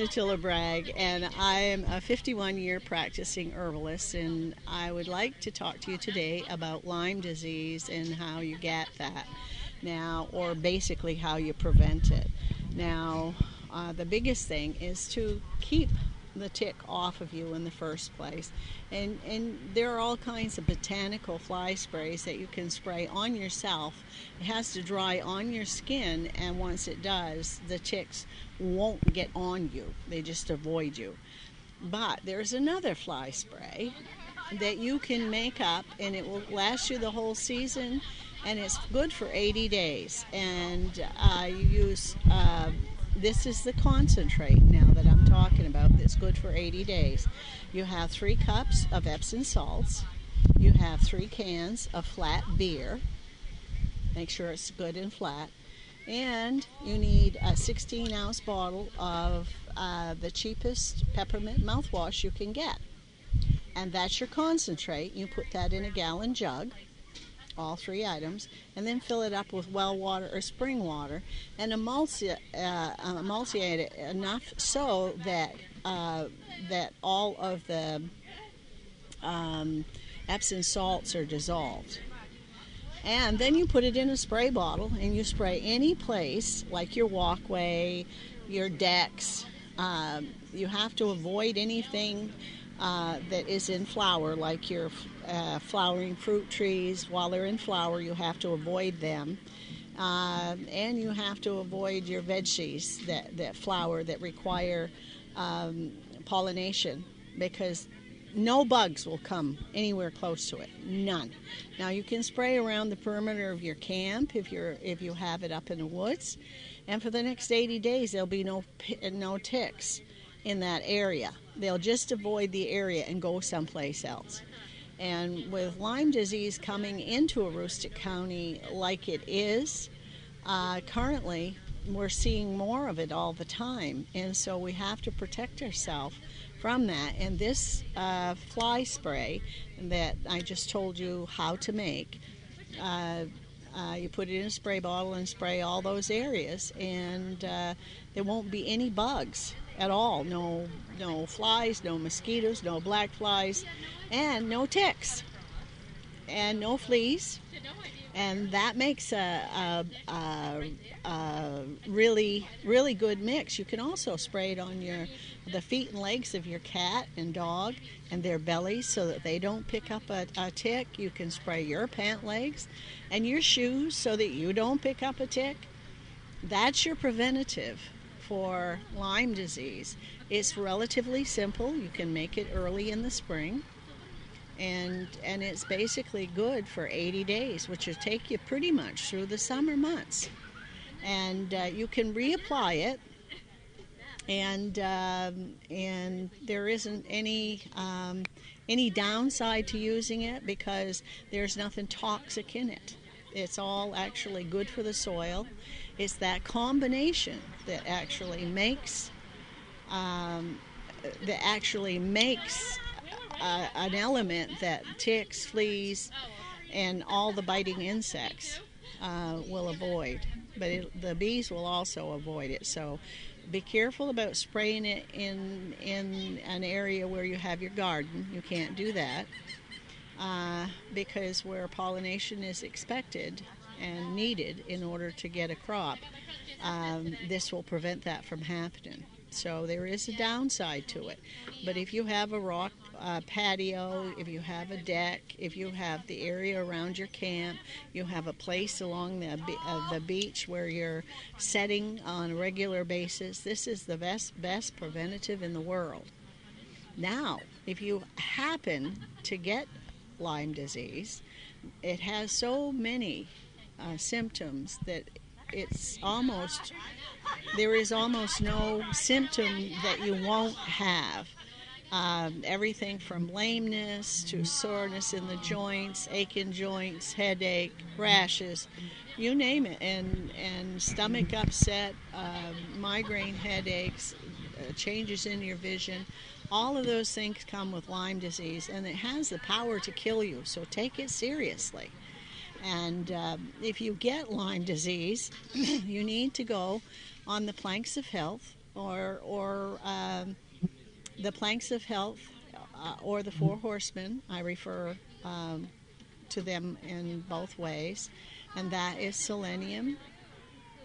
Natalia Bragg, and I am a 51-year practicing herbalist, and I would like to talk to you today about Lyme disease and how you get that now, or basically how you prevent it. Now, the biggest thing is to keep the tick off of you in the first place. And there are all kinds of botanical fly sprays that you can spray on yourself. It has to dry on your skin, and once it does, the ticks won't get on you. They just avoid you. But there's another fly spray that you can make up, and it will last you the whole season, and it's good for 80 days. And you use this is the concentrate now that I'm talking about that's good for 80 days. You have 3 cups of Epsom salts. You have 3 cans of flat beer. Make sure it's good and flat. And you need a 16-ounce bottle of the cheapest peppermint mouthwash you can get. And that's your concentrate. You put that in a gallon jug, all 3 items, and then fill it up with well water or spring water and emulsiate it enough so that that all of the Epsom salts are dissolved. And then you put it in a spray bottle and you spray any place, like your walkway, your decks. You have to avoid anything that is in flower, like your flowering fruit trees. While they're in flower, you have to avoid them. And you have to avoid your veggies that flower, that require pollination, because no bugs will come anywhere close to it. None. Now you can spray around the perimeter of your camp if you have it up in the woods, and for the next 80 days there'll be no ticks in that area. They'll just avoid the area and go someplace else. And with Lyme disease coming into Aroostook County like it is currently, we're seeing more of it all the time, and so we have to protect ourselves from that. And this fly spray that I just told you how to make, you put it in a spray bottle and spray all those areas, and there won't be any bugs at all. No flies, no mosquitoes, no black flies, and no ticks, and no fleas. And that makes a really, really good mix. You can also spray it on the feet and legs of your cat and dog and their bellies so that they don't pick up a tick. You can spray your pant legs and your shoes so that you don't pick up a tick. That's your preventative for Lyme disease. It's relatively simple. You can make it early in the spring. And it's basically good for 80 days, which will take you pretty much through the summer months. And you can reapply it, and there isn't any downside to using it because there's nothing toxic in it. It's all actually good for the soil. It's that combination that actually makes an element that ticks, fleas, and all the biting insects will avoid. But the bees will also avoid it. So be careful about spraying it in an area where you have your garden. You can't do that because where pollination is expected and needed in order to get a crop, this will prevent that from happening. So there is a downside to it. But if you have a rock patio, if you have a deck, if you have the area around your camp, you have a place along the beach where you're setting on a regular basis, this is the best preventative in the world. Now, if you happen to get Lyme disease, it has so many symptoms that there is almost no symptom that you won't have. Everything from lameness to soreness in the joints, aching joints, headache, rashes, you name it, and stomach upset, migraine headaches, changes in your vision. All of those things come with Lyme disease, and it has the power to kill you, so take it seriously. And if you get Lyme disease, you need to go on the planks of health or the planks of health, or the four horsemen. I refer to them in both ways, and that is selenium,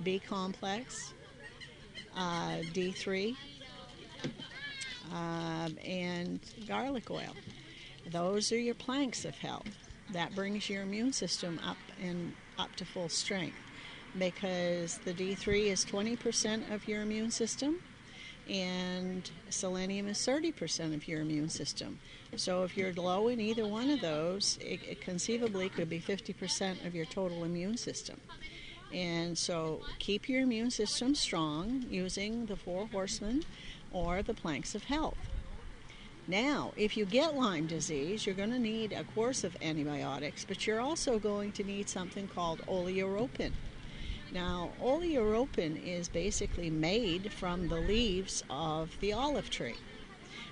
B complex, D3, and garlic oil. Those are your planks of health. That brings your immune system up to full strength, because the D3 is 20% of your immune system, and selenium is 30% of your immune system. So if you're low in either one of those, it conceivably could be 50% of your total immune system. And so keep your immune system strong using the four horsemen or the planks of health. Now, if you get Lyme disease, you're going to need a course of antibiotics, but you're also going to need something called oleuropein. Now, oleuropein is basically made from the leaves of the olive tree.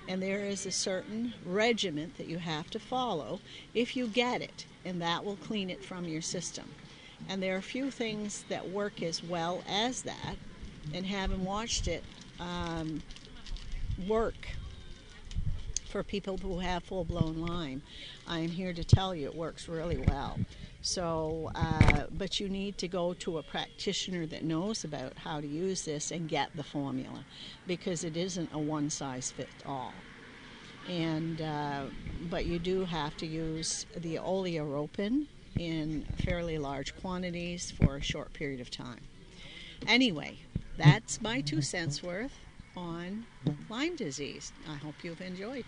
And there is a certain regimen that you have to follow if you get it, and that will clean it from your system. And there are a few things that work as well as that, and having watched it work for people who have full-blown Lyme, I'm here to tell you it works really well. So, but you need to go to a practitioner that knows about how to use this and get the formula, because it isn't a one-size-fits-all. And but you do have to use the oleuropein in fairly large quantities for a short period of time. Anyway, that's my 2 cents worth on Lyme disease. I hope you've enjoyed.